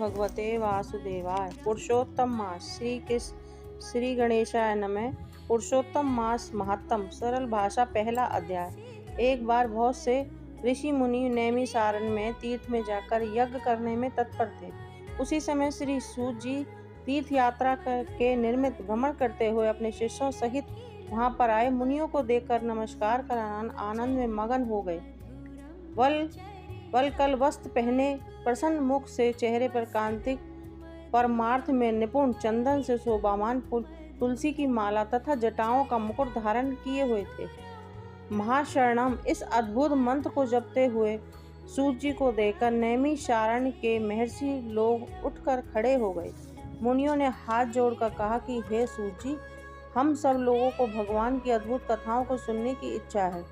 भगवते वासुदेवाय। पुरुषोत्तम मास श्री गणेशाय नमः। पुरुषोत्तम मास महात्म सरल भाषा। पहला अध्याय। एक बार बहुत से ऋषि मुनि नैमिषारण्य में तीर्थ में जाकर यज्ञ करने में तत्पर थे। उसी समय श्री सूत जी तीर्थ यात्रा के निर्मित भ्रमण करते हुए अपने शिष्यों सहित वहां पर आए। मुनियों को देखकर नमस्कार कर आनंद में मगन हो गए। वलकल वस्त्र पहने, प्रसन्न मुख से, चेहरे पर कांतिक, परमार्थ में निपुण, चंदन से शोभामान तुलसी की माला तथा जटाओं का मुकुट धारण किए हुए थे। महाशरणम इस अद्भुत मंत्र को जपते हुए सूत जी को देखकर नैमिषारण्य के महर्षि लोग उठकर खड़े हो गए। मुनियों ने हाथ जोड़कर कहा कि हे सूत जी, हम सब लोगों को भगवान की अद्भुत कथाओं को सुनने की इच्छा है।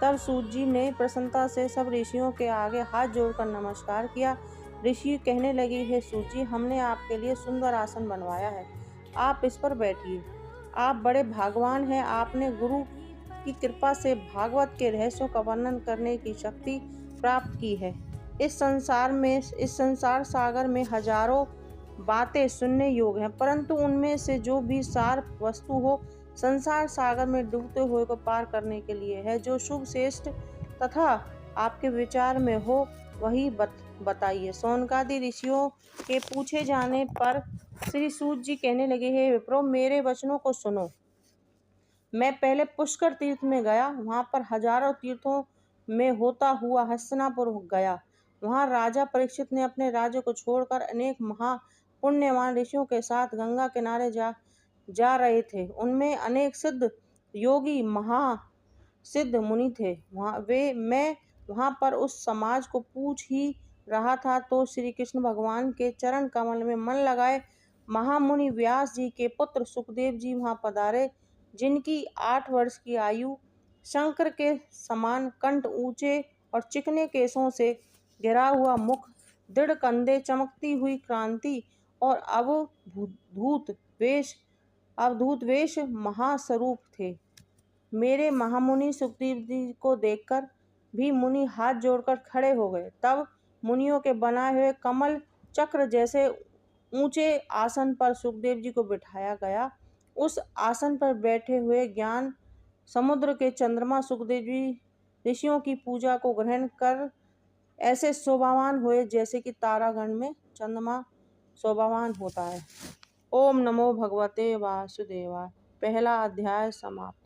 तब सूत जी ने प्रसन्नता से सब ऋषियों के आगे हाथ जोड़कर नमस्कार किया। ऋषि कहने लगे, हे सूत जी, हमने आपके लिए सुंदर आसन बनवाया है, आप इस पर बैठिए। आप बड़े भाग्यवान हैं, आपने गुरु की कृपा से भागवत के रहस्यों का वर्णन करने की शक्ति प्राप्त की है। इस संसार सागर में हजारों बातें सुनने योग्य हैं, परंतु उनमें से जो भी सार वस्तु हो, संसार सागर में डूबते हुए को पार करने के लिए है। जो शुभ श्रेष्ठ तथा आपके विचार में हो वही बताइए। शौनकादि ऋषियों के पूछे जाने पर श्री सूत जी कहने लगे, हे विप्रो, मेरे वचनों को सुनो। मैं पहले पुष्कर तीर्थ में गया, वहां पर हजारों तीर्थों में होता हुआ हस्तिनापुर गया। वहां राजा परीक्षित ने अपने राज्य को छोड़कर अनेक महा पुण्यवान ऋषियों के साथ गंगा किनारे जा रहे थे। उनमें अनेक सिद्ध योगी महासिद्ध मुनि थे। मैं वहां पर उस समाज को पूछ ही रहा था तो श्री कृष्ण भगवान के चरण कमल में मन लगाए महामुनि व्यास जी के पुत्र सुखदेव जी वहां पधारे, जिनकी 8 वर्ष की आयु, शंकर के समान कंठ, ऊंचे और चिकने केशों से घिरा हुआ मुख, दृढ़ कंधे, चमकती हुई क्रांति और अवधूत वेश महास्वरूप थे। मेरे महामुनि सुखदेव जी को देखकर भी मुनि हाथ जोड़कर खड़े हो गए। तब मुनियों के बनाए हुए कमल चक्र जैसे ऊंचे आसन पर सुखदेव जी को बिठाया गया। उस आसन पर बैठे हुए ज्ञान समुद्र के चंद्रमा सुखदेव जी ऋषियों की पूजा को ग्रहण कर ऐसे शोभावान हुए जैसे कि तारागण में चंद्रमा शोभावान होता है। ओम नमो भगवते वासुदेवाय। पहला अध्याय समाप्त।